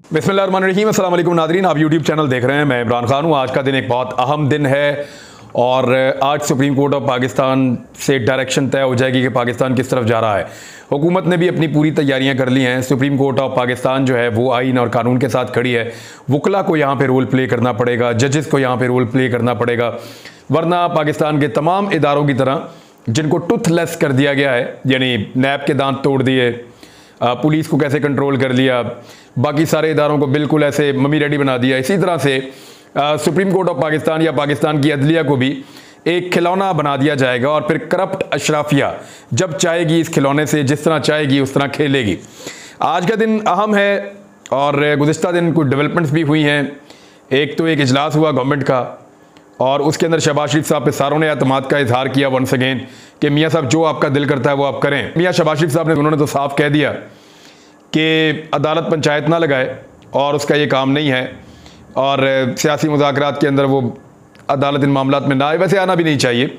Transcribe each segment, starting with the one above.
बिस्मिल्लाहिर्रहमानिर्रहीम, अस्सलाम वालेकुम नाज़रीन, आप यूट्यूब चैनल देख रहे हैं। मैं इमरान खान हूँ। आज का दिन एक बहुत अहम दिन है और आज सुप्रीम कोर्ट ऑफ पाकिस्तान से डायरेक्शन तय हो जाएगी कि पाकिस्तान किस तरफ जा रहा है। हुकूमत ने भी अपनी पूरी तैयारियां कर ली हैं। सुप्रीम कोर्ट ऑफ पाकिस्तान जो है वो आइन और कानून के साथ खड़ी है। वकला को यहाँ पे रोल प्ले करना पड़ेगा, जजेस को यहाँ पे रोल प्ले करना पड़ेगा, वरना पाकिस्तान के तमाम इदारों की तरह जिनको टूथलेस कर दिया गया है, यानी नैब के दांत तोड़ दिए, पुलिस को कैसे कंट्रोल कर लिया, बाकी सारे इदारों को बिल्कुल ऐसे मम्मी रेडी बना दिया, इसी तरह से सुप्रीम कोर्ट ऑफ पाकिस्तान या पाकिस्तान की अदलिया को भी एक खिलौना बना दिया जाएगा और फिर करप्ट अशराफिया जब चाहेगी इस खिलौने से जिस तरह चाहेगी उस तरह खेलेगी। आज का दिन अहम है और गुज़िश्ता दिन कुछ डेवलपमेंट्स भी हुई हैं। एक तो एक इजलास हुआ गवर्नमेंट का और उसके अंदर शहबाज शरीफ साहब पे सारों ने एतमाद का इजहार किया वंस अगेन कि मियाँ साहब जो आपका दिल करता है वो आप करें। मियाँ शहबाज शरीफ साहब ने उन्होंने तो साफ कह दिया कि अदालत पंचायत ना लगाए और उसका ये काम नहीं है और सियासी मुज़ाकरात के अंदर वो अदालत इन मामलात में ना आए। वैसे आना भी नहीं चाहिए।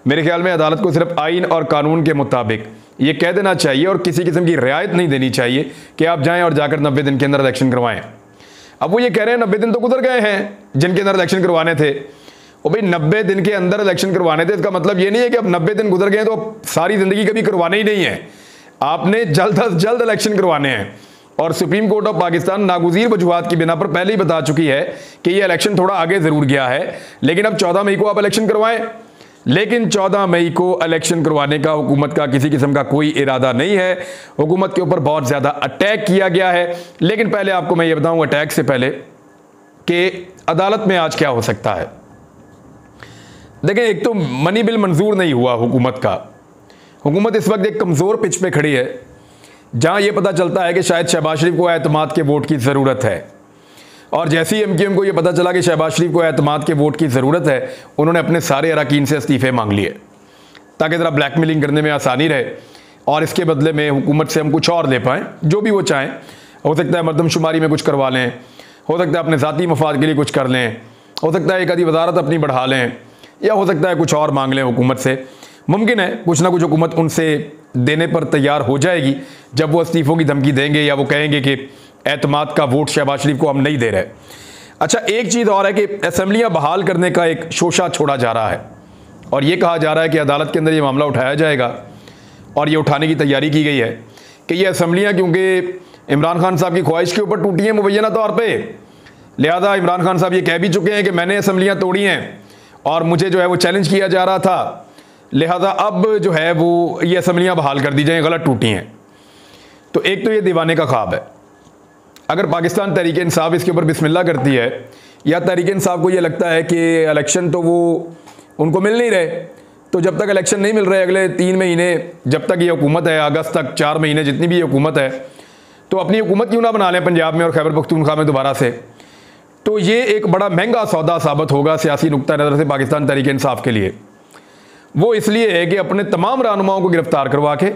मेरे ख्याल में अदालत को सिर्फ आइन और कानून के मुताबिक ये कह देना चाहिए और किसी किस्म की रियायत नहीं देनी चाहिए कि आप जाएं और जाकर 90 दिन के अंदर इलेक्शन करवाएं। अब वो ये कह रहे हैं 90 दिन तो गुजर गए हैं जिनके अंदर इलेक्शन करवाने थे। और भाई 90 दिन के अंदर इलेक्शन करवाने थे, इसका मतलब ये नहीं है कि अब 90 दिन गुजर गए तो सारी ज़िंदगी कभी करवाने ही नहीं है। आपने जल्द अज जल्द इलेक्शन करवाने हैं और सुप्रीम कोर्ट ऑफ पाकिस्तान नागुज़ीर वजूहात की बिना पर पहले ही बता चुकी है कि ये इलेक्शन थोड़ा आगे ज़रूर गया है, लेकिन अब 14 मई को आप इलेक्शन करवाएं। लेकिन 14 मई को इलेक्शन करवाने का हुकूमत का किसी किस्म का कोई इरादा नहीं है। हुकूमत के ऊपर बहुत ज़्यादा अटैक किया गया है। लेकिन पहले आपको मैं ये बताऊँ अटैक से पहले कि अदालत में आज क्या हो सकता है। देखें, एक तो मनी बिल मंजूर नहीं हुआ हुकूमत का। हुकूमत इस वक्त एक कमज़ोर पिच पे खड़ी है जहां यह पता चलता है कि शायद शहबाज शरीफ को एतमाद के वोट की ज़रूरत है। और जैसे ही एमक्यूएम को यह पता चला कि शहबाज शरीफ को एतमाद के वोट की ज़रूरत है, उन्होंने अपने सारे अरकान से इस्तीफ़े मांग लिए ताकि ज़रा ब्लैकमेलिंग करने में आसानी रहे और इसके बदले में हुकूमत से हम कुछ और ले पाएँ, जो भी वो चाहें। हो सकता है मरदमशुमारी में कुछ करवा लें, हो सकता है अपने ज़ाती मफाद के लिए कुछ कर लें, हो सकता है एक आधी वजारत अपनी बढ़ा लें, या हो सकता है कुछ और मांग लें हुकूमत से। मुमकिन है कुछ ना कुछ हुकूमत उनसे देने पर तैयार हो जाएगी जब वो इस्तीफ़ों की धमकी देंगे या वो कहेंगे कि एतमाद का वोट शहबाज शरीफ को हम नहीं दे रहे। अच्छा, एक चीज़ और है कि असेंबलियाँ बहाल करने का एक शोशा छोड़ा जा रहा है और ये कहा जा रहा है कि अदालत के अंदर ये मामला उठाया जाएगा और ये उठाने की तैयारी की गई है कि ये असेंबलियाँ क्योंकि इमरान खान साहब की ख्वाहिश के ऊपर टूटी हैं मुबैना तौर पर, लिहाजा इमरान खान साहब ये कह भी चुके हैं कि मैंने असेंबलियाँ तोड़ी हैं और मुझे जो है वो चैलेंज किया जा रहा था, लिहाजा अब जो है वो ये असेंबलियाँ बहाल कर दी जाएँ, गलत टूटी हैं। तो एक तो ये दीवाने का ख्वाब है। अगर पाकिस्तान तहरीक इंसाफ इसके ऊपर बिस्मिल्लाह करती है या तहरीक इंसाफ को ये लगता है कि इलेक्शन तो वो उनको मिल नहीं रहे, तो जब तक इलेक्शन नहीं मिल रहे अगले 3 महीने जब तक ये हुकूमत है, अगस्त तक 4 महीने जितनी भी ये हुकूमत है, तो अपनी हुकूमत क्यों ना बना लें पंजाब में और खैबर पख्तूनख्वा में दोबारा से। तो ये एक बड़ा महंगा सौदा साबित होगा सियासी नुक्ता नज़र से पाकिस्तान तहरीक इंसाफ के लिए। वो इसलिए है कि अपने तमाम रहनुमाओं को गिरफ्तार करवा के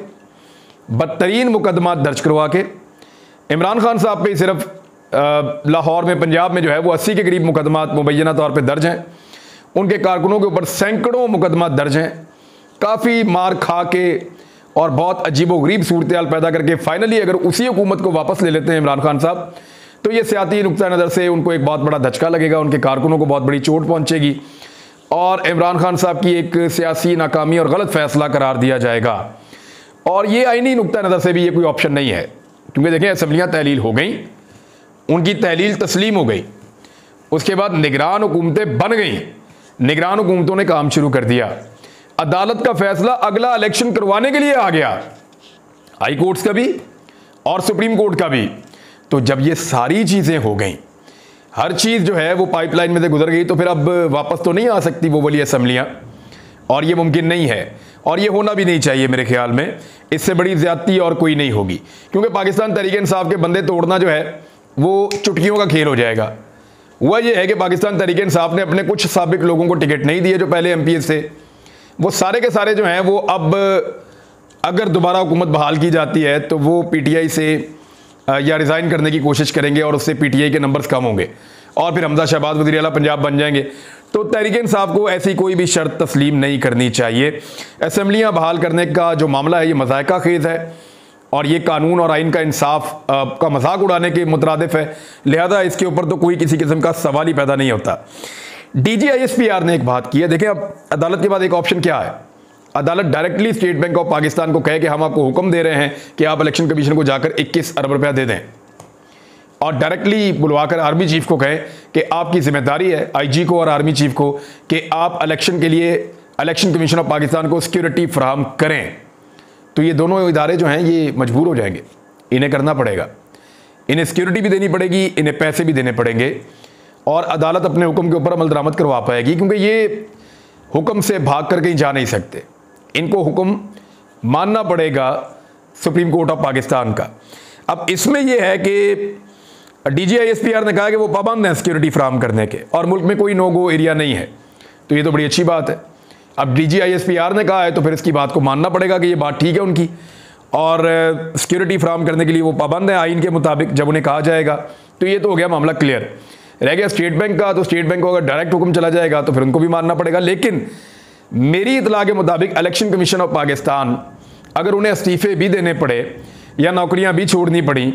बदतरीन मुकदमा दर्ज करवा के इमरान खान साहब पे सिर्फ लाहौर में पंजाब में जो है वो 80 के करीब मुकदमा मुबैना तौर पे दर्ज हैं। उनके कारकुनों के ऊपर सैकड़ों मुकदमा दर्ज हैं। काफ़ी मार खा के और बहुत अजीबोगरीब सूरत हाल पैदा करके फाइनली अगर उसी हुकूमत को वापस ले लेते हैं इमरान खान साहब, तो ये सियासी नुक्ता नज़र से उनको एक बहुत बड़ा धचका लगेगा, उनके कारकुनों को बहुत बड़ी चोट पहुँचेगी और इमरान खान साहब की एक सियासी नाकामी और गलत फैसला करार दिया जाएगा। और ये आईनी नुक्ता नज़र से भी ये कोई ऑप्शन नहीं है, क्योंकि देखें असेंबलियाँ तहलील हो गई, उनकी तहलील तस्लीम हो गई, उसके बाद निगरान हुकूमतें बन गई, निगरान हुकूमतों ने काम शुरू कर दिया, अदालत का फैसला अगला इलेक्शन करवाने के लिए आ गया, हाई कोर्ट्स का भी और सुप्रीम कोर्ट का भी। तो जब ये सारी चीज़ें हो गई, हर चीज़ जो है वो पाइपलाइन में से गुजर गई, तो फिर अब वापस तो नहीं आ सकती वो वाली असेंबलियाँ, और ये मुमकिन नहीं है और ये होना भी नहीं चाहिए मेरे ख्याल में। इससे बड़ी ज़्यादती और कोई नहीं होगी, क्योंकि पाकिस्तान तहरीक इंसाफ के बंदे तोड़ना जो है वो चुटकियों का खेल हो जाएगा। हुआ ये है कि पाकिस्तान तहरीक इंसाफ ने अपने कुछ साबिक लोगों को टिकट नहीं दिए जो पहले MPs थे, वो सारे के सारे जो हैं वो अब अगर दोबारा हुकूमत बहाल की जाती है तो वो PTI से या रिज़ाइन करने की कोशिश करेंगे और उससे PTI के नंबर्स कम होंगे और फिर हमजा शहबाज वज़ीर आला पंजाब बन जाएंगे। तो तहरीक इंसाफ को ऐसी कोई भी शर्त तस्लीम नहीं करनी चाहिए। असेंबलियाँ बहाल करने का जो मामला है ये मज़ायका खेज़ है और ये कानून और आइन का इंसाफ का मजाक उड़ाने के मुतरादिफ है, लिहाजा इसके ऊपर तो कोई किसी किस्म का सवाल ही पैदा नहीं होता। DGISPR ने एक बात की है, देखें अब अदालत के बाद एक ऑप्शन क्या है, अदालत directly state bank of Pakistan को कहे कि हम आपको हुक्म दे रहे हैं कि आप इलेक्शन कमीशन को जाकर 21 अरब रुपया दे दें, और डायरेक्टली बुलवाकर आर्मी चीफ को कहें कि आपकी जिम्मेदारी है, IG को और आर्मी चीफ को, कि आप इलेक्शन के लिए इलेक्शन कमीशन ऑफ पाकिस्तान को सिक्योरिटी फराहम करें। तो ये दोनों इदारे जो हैं ये मजबूर हो जाएंगे, इन्हें करना पड़ेगा, इन्हें सिक्योरिटी भी देनी पड़ेगी, इन्हें पैसे भी देने पड़ेंगे, और अदालत अपने हुक्म के ऊपर अमल दरामद करवा पाएगी, क्योंकि ये हुक्म से भाग कर कहीं जा नहीं सकते, इनको हुक्म मानना पड़ेगा सुप्रीम कोर्ट ऑफ पाकिस्तान का। अब इसमें यह है कि DGISPR ने कहा कि वो पाबंद हैं सिक्योरिटी फराहम करने के, और मुल्क में कोई नो गो एरिया नहीं है, तो ये तो बड़ी अच्छी बात है। अब DGISPR ने कहा है तो फिर इसकी बात को मानना पड़ेगा कि ये बात ठीक है उनकी, और सिक्योरिटी फराहम करने के लिए वो पाबंद है आइन के मुताबिक, जब उन्हें कहा जाएगा। तो ये तो हो गया मामला क्लियर। रह गया स्टेट बैंक का, तो स्टेट बैंक को अगर डायरेक्ट हुक्म चला जाएगा तो फिर उनको भी मानना पड़ेगा। लेकिन मेरी इतला के मुताबिक इलेक्शन कमीशन ऑफ पाकिस्तान अगर उन्हें इस्तीफे भी देने पड़े या नौकरियां भी छोड़नी पड़ी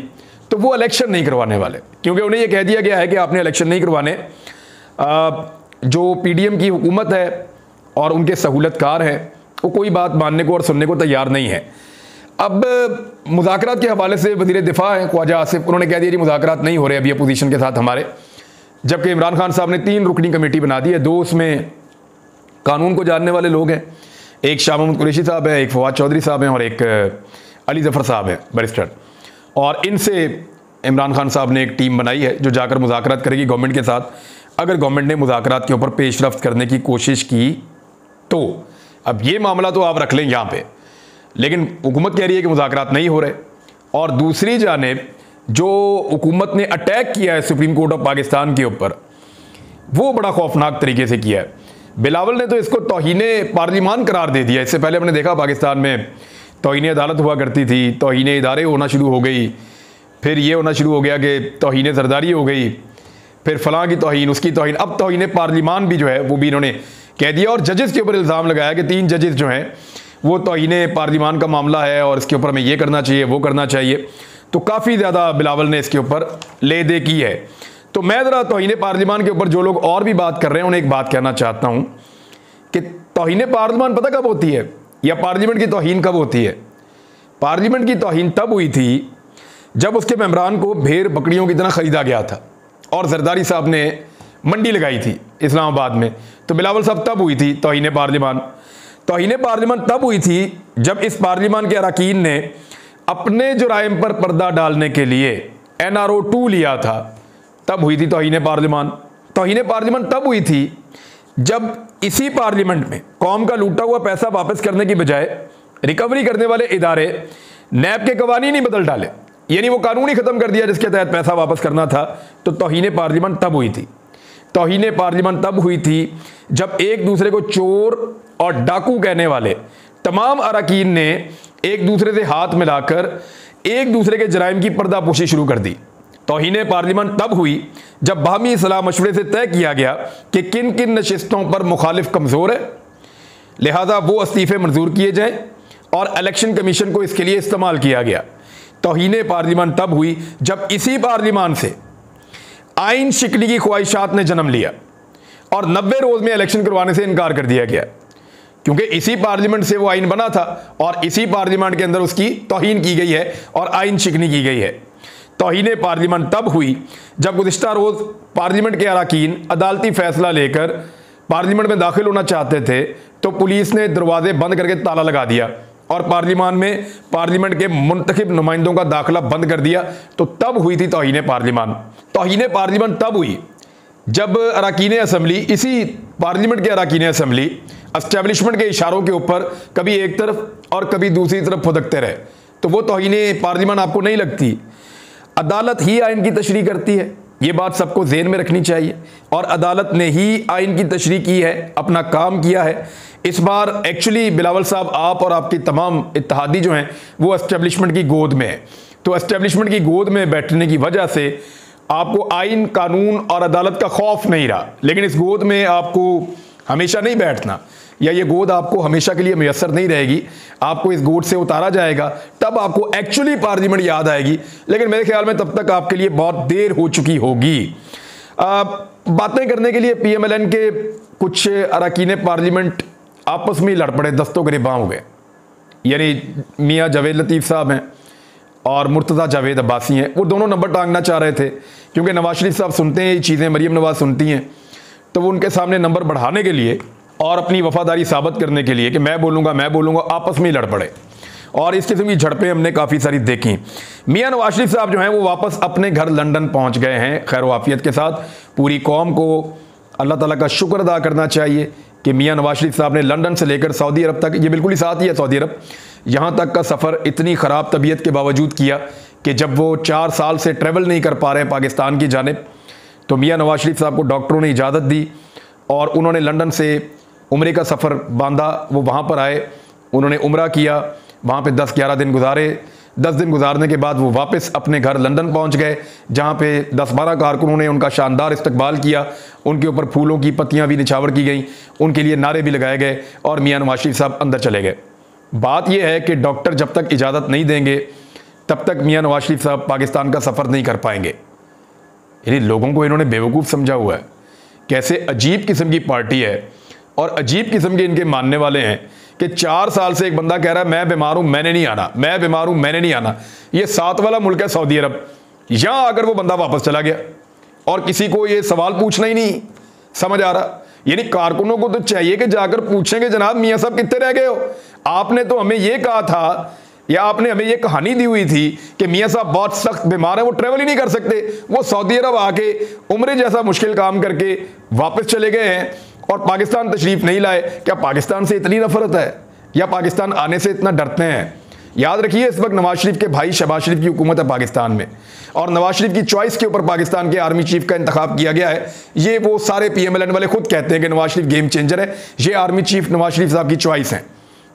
तो वो इलेक्शन नहीं करवाने वाले, क्योंकि उन्हें यह कह दिया गया है कि आपने इलेक्शन नहीं करवाने। जो PDM की हुकूमत है और उनके सहूलतकार हैं वो कोई बात मानने को और सुनने को तैयार नहीं है। अब मुज़ाकरात के हवाले से वज़ीर दिफा हैं ख्वाजा आसिफ, उन्होंने कह दिया जी मुज़ाकरात नहीं हो रहे अभी अपोजिशन के साथ हमारे, जबकि इमरान खान साहब ने 3 रुकनी कमेटी बना दी है, 2 उसमें कानून को जानने वाले लोग हैं, एक शाह महमूद कुरैशी साहब है, एक फवाद चौधरी साहब हैं और एक अली जफ़र साहब हैं बैरिस्टर, और इनसे इमरान खान साहब ने एक टीम बनाई है जो जाकर मुज़ाकरात करेगी गवर्नमेंट के साथ। अगर गवर्नमेंट ने मुज़ाकरात के ऊपर पेशरफ्त करने की कोशिश की तो अब ये मामला तो आप रख लें यहाँ पे, लेकिन हुकूमत कह रही है कि मुज़ाकरात नहीं हो रहे। और दूसरी जानिब जो हुकूमत ने अटैक किया है सुप्रीम कोर्ट ऑफ पाकिस्तान के ऊपर, वो बड़ा खौफनाक तरीके से किया है। बिलावल ने तो इसको तौहीने पार्लिमान करार दे दिया। इससे पहले हमने देखा पाकिस्तान में तौहीने अदालत हुआ करती थी, तौहीने इदारे होना शुरू हो गई, फिर ये होना शुरू हो गया कि तौहीने सरदारी हो गई, फिर फलां की तौहीन, उसकी तौहीन, अब तौहीने पार्लिमान भी जो है वो भी इन्होंने कह दिया। और जजेस के ऊपर इल्ज़ाम लगाया कि 3 जजेस जो हैं वो तौहीने पार्लिमान का मामला है और इसके ऊपर हमें ये करना चाहिए वो करना चाहिए। तो काफ़ी ज़्यादा बिलावल ने इसके ऊपर ले दे की है। तो मैं ज़रा तौहीने पार्लिमान के ऊपर जो लोग और भी बात कर रहे हैं उन्हें एक बात कहना चाहता हूँ कि तौहीने पार्लिमान पता कब होती है, या पार्लियामेंट की तौहीन कब होती है? पार्लियामेंट की तौहीन तब हुई थी जब उसके मेंबरान को भेड़ बकरियों की तरह ख़रीदा गया था और जरदारी साहब ने मंडी लगाई थी इस्लामाबाद में। तो बिलावल साहब तब हुई थी तौहीने पार्लिमान। तौहीने पार्लिमान तब हुई थी जब इस पार्लिमान के अरकान ने अपने जुराइम पर पर्दा डालने के लिए NRO 2 लिया था, तब हुई थी तौहीने पार्लिमान। तौहीने पार्लिमान तब हुई थी जब इसी पार्लियामेंट में कौम का लूटा हुआ पैसा वापस करने की बजाय रिकवरी करने वाले इदारे नैब के कवानीन ही बदल डाले, यानी वो कानून ही ख़त्म कर दिया जिसके तहत पैसा वापस करना था। तो तौहीने पार्लिमान तब हुई थी। तौहीने पार्लिमान तब हुई थी जब एक दूसरे को चोर और डाकू कहने वाले तमाम अरकान ने एक दूसरे से हाथ मिलाकर एक दूसरे के जराइम की पर्दापोशी शुरू कर दी। तौहीने पार्लिमान तब हुई जब बाहमी सलाह मशवरे से तय किया गया कि किन किन नशिस्तों पर मुखालिफ कमज़ोर है, लिहाजा वो इस्तीफ़े मंजूर किए जाएं और इलेक्शन कमीशन को इसके लिए इस्तेमाल किया गया। तौहीने पार्लिमान तब हुई जब इसी पार्लिमान से आइन शिकनी की ख्वाहिशात ने जन्म लिया और 90 रोज़ में इलेक्शन करवाने से इनकार कर दिया गया, क्योंकि इसी पार्लियामेंट से वो आइन बना था और इसी पार्लियामेंट के अंदर उसकी तौहीन की गई है और आइन शिकनी की गई है। तौहीने पार्लियामेंट तब हुई जब गुज़िश्ता रोज़ पार्लियामेंट के अरकान अदालती फ़ैसला लेकर पार्लियामेंट में दाखिल होना चाहते थे तो पुलिस ने दरवाजे बंद करके ताला लगा दिया और पार्लियामान में पार्लियामेंट के मुंतखब नुमाइंदों का दाखिला बंद कर दिया। तो तब हुई थी तौहीने पार्लियामान। तौहीने पार्लियामान तब हुई जब अरकान असम्बली, इसी पार्लियामेंट के अरकान असम्बली एस्टेब्लिशमेंट के इशारों के ऊपर कभी एक तरफ और कभी दूसरी तरफ फुदकते रहे। तो वो तौहीने पार्लियामान आपको नहीं लगती? अदालत ही आइन की तशरीह करती है, ये बात सबको ज़हन में रखनी चाहिए, और अदालत ने ही आइन की तशरीह की है, अपना काम किया है। इस बार एक्चुअली बिलावल साहब, आप और आपकी तमाम इत्तेहादी जो हैं वो एस्टेब्लिशमेंट की गोद में है। तो एस्टेब्लिशमेंट की गोद में बैठने की वजह से आपको आइन, कानून और अदालत का खौफ नहीं रहा, लेकिन इस गोद में आपको हमेशा नहीं बैठना, या ये गोद आपको हमेशा के लिए मैसर नहीं रहेगी, आपको इस गोद से उतारा जाएगा, तब आपको एक्चुअली पार्लियामेंट याद आएगी। लेकिन मेरे ख्याल में तब तक आपके लिए बहुत देर हो चुकी होगी। बातें करने के लिए PMLN के कुछ अरकान पार्लियामेंट आपस में लड़ पड़े, दस्तों गिरबां हो गए। यानी मियाँ जावेद लतीफ़ साहब हैं और मुर्तज़ा जावेद अब्बासी हैं, वो दोनों नंबर टांगना चाह रहे थे, क्योंकि नवाज शरीफ साहब सुनते हैं ये चीज़ें, मरीम नवाज सुनती हैं, तो वो उनके सामने नंबर बढ़ाने के लिए और अपनी वफादारी साबित करने के लिए कि मैं बोलूँगा आपस में ही लड़ पड़े। और इस किस्म की झड़पें हमने काफ़ी सारी देखी। मियाँ नवाज शरीफ साहब जो हैं वो वापस अपने घर लंदन पहुँच गए हैं खैर वाफियत के साथ। पूरी कौम को अल्लाह ताला का शुक्र अदा करना चाहिए कि मियाँ नवाज शरीफ साहब ने लंदन से लेकर सऊदी अरब तक, ये बिल्कुल ही साथ ही है सऊदी अरब, यहाँ तक का सफ़र इतनी ख़राब तबीयत के बावजूद किया कि जब वो 4 साल से ट्रैवल नहीं कर पा रहे हैं पाकिस्तान की जानिब, तो मियाँ नवाज शरीफ साहब को डॉक्टरों ने इजाज़त दी और उन्होंने लंदन से उम्रे का सफ़र बांधा। वो वहाँ पर आए, उन्होंने उम्रा किया, वहाँ पे 10-11 दिन गुजारे। 10 दिन गुजारने के बाद वो वापस अपने घर लंदन पहुँच गए, जहाँ पे 10-12 कारकुनों ने उनका शानदार इस्तकबाल किया। उनके ऊपर फूलों की पत्तियाँ भी निछावर की गई, उनके लिए नारे भी लगाए गए और मियाँ नवाज शरीफ साहब अंदर चले गए। बात यह है कि डॉक्टर जब तक इजाज़त नहीं देंगे तब तक मियाँ नवाज शरीफ साहब पाकिस्तान का सफ़र नहीं कर पाएंगे। यानी लोगों को इन्होंने बेवकूफ़ समझा हुआ है। कैसे अजीब किस्म की पार्टी है और अजीब किस्म के इनके मानने वाले हैं कि 4 साल से एक बंदा कह रहा है मैं बीमार हूँ मैंने नहीं आना, मैं बीमार हूँ मैंने नहीं आना। ये 7 वाला मुल्क है सऊदी अरब, यहाँ आकर वो बंदा वापस चला गया और किसी को ये सवाल पूछना ही नहीं समझ आ रहा। यानी कारकुनों को तो चाहिए कि जाकर पूछेंगे जनाब मियाँ साहब कितने रह गए हो, आपने तो हमें ये कहा था या आपने हमें ये कहानी दी हुई थी कि मियाँ साहब बहुत सख्त बीमार है, वो ट्रेवल ही नहीं कर सकते, वो सऊदी अरब आके उम्रे जैसा मुश्किल काम करके वापस चले गए हैं और पाकिस्तान तशरीफ़ नहीं लाए। क्या पाकिस्तान से इतनी नफरत है या पाकिस्तान आने से इतना डरते हैं? याद रखिए इस वक्त नवाज शरीफ के भाई शहबाज शरीफ की हुकूमत है पाकिस्तान में और नवाज शरीफ की चॉइस के ऊपर पाकिस्तान के आर्मी चीफ का इंतखाब किया गया है। ये वो सारे PMLN वाले खुद कहते हैं कि नवाज शरीफ गेम चेंजर है, ये आर्मी चीफ नवाज शरीफ साहब की चॉइस है।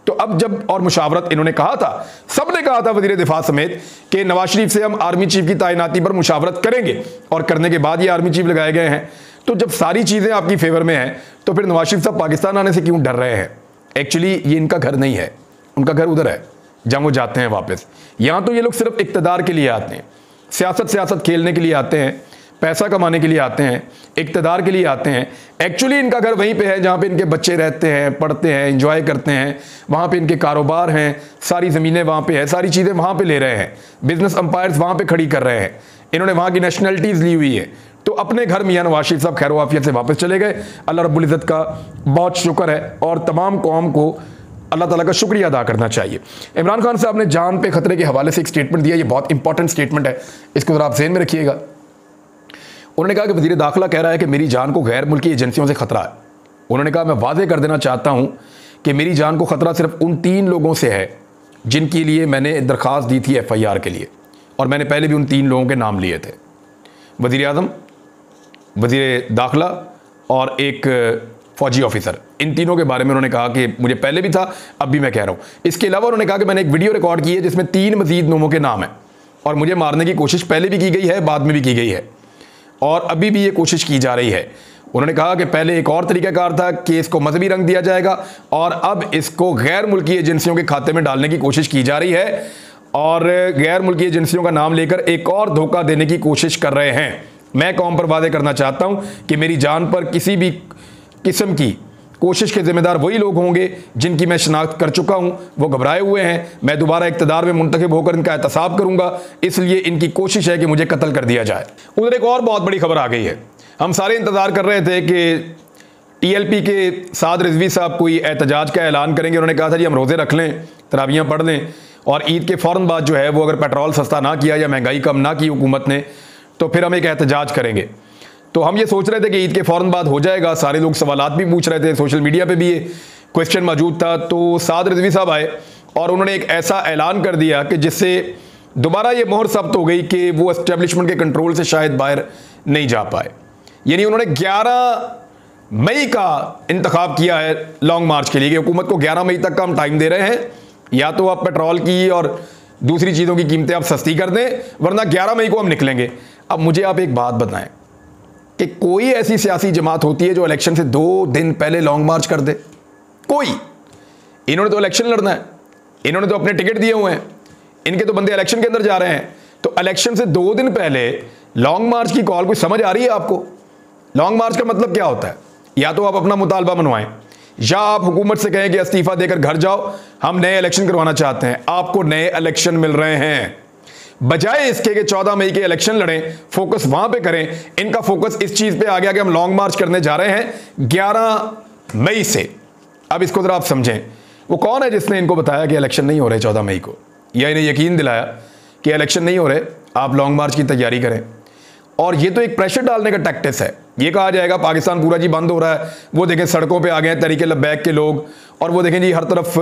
तो अब जब और मुशावरत इन्होंने कहा था, सब ने कहा था वज़ीर दिफा समेत कि नवाज शरीफ से हम आर्मी चीफ की तैनाती पर मुशावरत करेंगे और करने के बाद ये आर्मी चीफ लगाए गए हैं। तो जब सारी चीज़ें आपकी फेवर में हैं तो फिर नवाज शरीफ साहब पाकिस्तान आने से क्यों डर रहे हैं? एक्चुअली ये इनका घर नहीं है, उनका घर उधर है जहाँ वो जाते हैं वापस। यहाँ तो ये लोग सिर्फ इक़्तिदार के लिए आते हैं, सियासत खेलने के लिए आते हैं, पैसा कमाने के लिए आते हैं, इक़्तिदार के लिए आते हैं। एक्चुअली इनका घर वहीं पे है जहाँ पे इनके बच्चे रहते हैं, पढ़ते हैं, एंजॉय करते हैं, वहाँ पे इनके कारोबार हैं, सारी ज़मीनें वहाँ पे है, सारी चीज़ें वहाँ पे ले रहे हैं, बिजनेस एम्पायर्स वहाँ पे खड़ी कर रहे हैं, इन्होंने वहाँ की नेशनलिटीज़ ली हुई है। तो अपने घर मियाँ नवाज शरीफ साहब खैर वाफियत से वापस चले गए। अल्लाह रब्बुल इज़्ज़त का बहुत शुक्र है और तमाम कौम को अल्लाह ताला का शुक्रिया अदा करना चाहिए। इमरान खान साहब ने जान पे खतरे के हवाले से एक स्टेटमेंट दिया, ये बहुत इंपॉर्टेंट स्टेटमेंट है, इसको ज़रा आप ज़हन में रखिएगा। उन्होंने कहा कि वज़ीर दाखिला कह रहा है कि मेरी जान को गैर मुल्की एजेंसियों से खतरा है। उन्होंने कहा मैं वाज़ेह कर देना चाहता हूँ कि मेरी जान को खतरा सिर्फ उन 3 लोगों से है जिनके लिए मैंने दरख्वास्त दी थी FIR के लिए, और मैंने पहले भी उन 3 लोगों के नाम लिए थे, वज़ीर आज़म, वज़ीर दाखिला और एक फ़ौजी ऑफिसर। इन तीनों के बारे में उन्होंने कहा कि मुझे पहले भी था अब भी मैं कह रहा हूँ। इसके अलावा उन्होंने कहा कि मैंने एक वीडियो रिकॉर्ड की है जिसमें 3 मज़ीद नोमों के नाम हैं और मुझे मारने की कोशिश पहले भी की गई है, बाद में भी की गई है और अभी भी ये कोशिश की जा रही है। उन्होंने कहा कि पहले एक और तरीक़ाकार था कि इसको मजहबी रंग दिया जाएगा और अब इसको गैर मुल्की एजेंसियों के खाते में डालने की कोशिश की जा रही है और गैर मुल्की एजेंसियों का नाम लेकर एक और धोखा देने की कोशिश कर रहे हैं। मैं कौम पर वादे करना चाहता हूँ कि मेरी जान पर किसी भी किस्म की कोशिश के ज़िम्मेदार वही लोग होंगे जिनकी मैं शनाख्त कर चुका हूँ, वो घबराए हुए हैं। मैं दोबारा इक़्तिदार में मुंतखब होकर इनका एहतसाब करूँगा, इसलिए इनकी कोशिश है कि मुझे कत्ल कर दिया जाए। उधर एक और बहुत बड़ी खबर आ गई है। हम सारे इंतज़ार कर रहे थे कि TLP के साद रिजवी साहब कोई एहतजाज का ऐलान करेंगे। उन्होंने कहा था जी हम रोज़े रख लें, तरावियाँ पढ़ लें और ईद के फ़ौरन बाद जो है वो अगर पेट्रोल सस्ता ना किया या महंगाई कम ना की हुकूमत ने तो फिर हम एक एहतजाज करेंगे। तो हम ये सोच रहे थे कि ईद के फ़ौरन बाद हो जाएगा, सारे लोग सवालात भी पूछ रहे थे, सोशल मीडिया पे भी ये क्वेश्चन मौजूद था। तो साद रिजवी साहब आए और उन्होंने एक ऐसा ऐलान कर दिया कि जिससे दोबारा ये मोहर सब्त हो गई कि वो एस्टेब्लिशमेंट के कंट्रोल से शायद बाहर नहीं जा पाए। यानी उन्होंने 11 मई का इंतखाब किया है लॉन्ग मार्च के लिए कि हुकूमत को 11 मई तक का हम टाइम दे रहे हैं, या तो आप पेट्रोल की और दूसरी चीज़ों की कीमतें आप सस्ती कर दें वरना 11 मई को हम निकलेंगे। अब मुझे आप एक बात बताएं कि कोई ऐसी सियासी जमात होती है जो इलेक्शन से 2 दिन पहले लॉन्ग मार्च कर दे? कोई। इन्होंने तो इलेक्शन लड़ना है, इन्होंने तो अपने टिकट दिए हुए हैं, इनके तो बंदे इलेक्शन के अंदर जा रहे हैं। तो इलेक्शन से 2 दिन पहले लॉन्ग मार्च की कॉल कोई समझ आ रही है आपको? लॉन्ग मार्च का मतलब क्या होता है? या तो आप अपना मुतालबा मनवाएं, या आप हुकूमत से कहें कि इस्तीफा देकर घर जाओ, हम नए इलेक्शन करवाना चाहते हैं। आपको नए इलेक्शन मिल रहे हैं, बजाय इसके कि 14 मई के इलेक्शन लड़ें, फोकस वहां पे करें। इनका फोकस इस चीज पे आ गया कि हम लॉन्ग मार्च करने जा रहे हैं 11 मई से। अब इसको जरा आप समझें, वो कौन है जिसने इनको बताया कि इलेक्शन नहीं हो रहे 14 मई को, या इन्हें यकीन दिलाया कि इलेक्शन नहीं हो रहे, आप लॉन्ग मार्च की तैयारी करें। और ये तो एक प्रेशर डालने का टैक्टिस है। ये कहा जाएगा पाकिस्तान पूरा जी बंद हो रहा है, वो देखें सड़कों पे आ गए हैं तहरीके लब्बैक के लोग, और वो देखें जी हर तरफ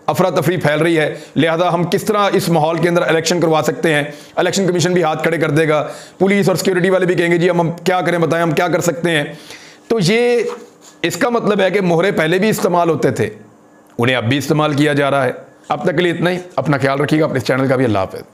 अफरा तफरी फैल रही है, लिहाजा हम किस तरह इस माहौल के अंदर इलेक्शन करवा सकते हैं। इलेक्शन कमीशन भी हाथ खड़े कर देगा, पुलिस और सिक्योरिटी वाले भी कहेंगे जी हम क्या करें, बताएं हम क्या कर सकते हैं। तो ये इसका मतलब है कि मोहरे पहले भी इस्तेमाल होते थे, उन्हें अब भी इस्तेमाल किया जा रहा है। अब तक के लिए इतना ही। अपना ख्याल रखिएगा, अपने इस चैनल का भी। अल्लाह हाफ़िज़।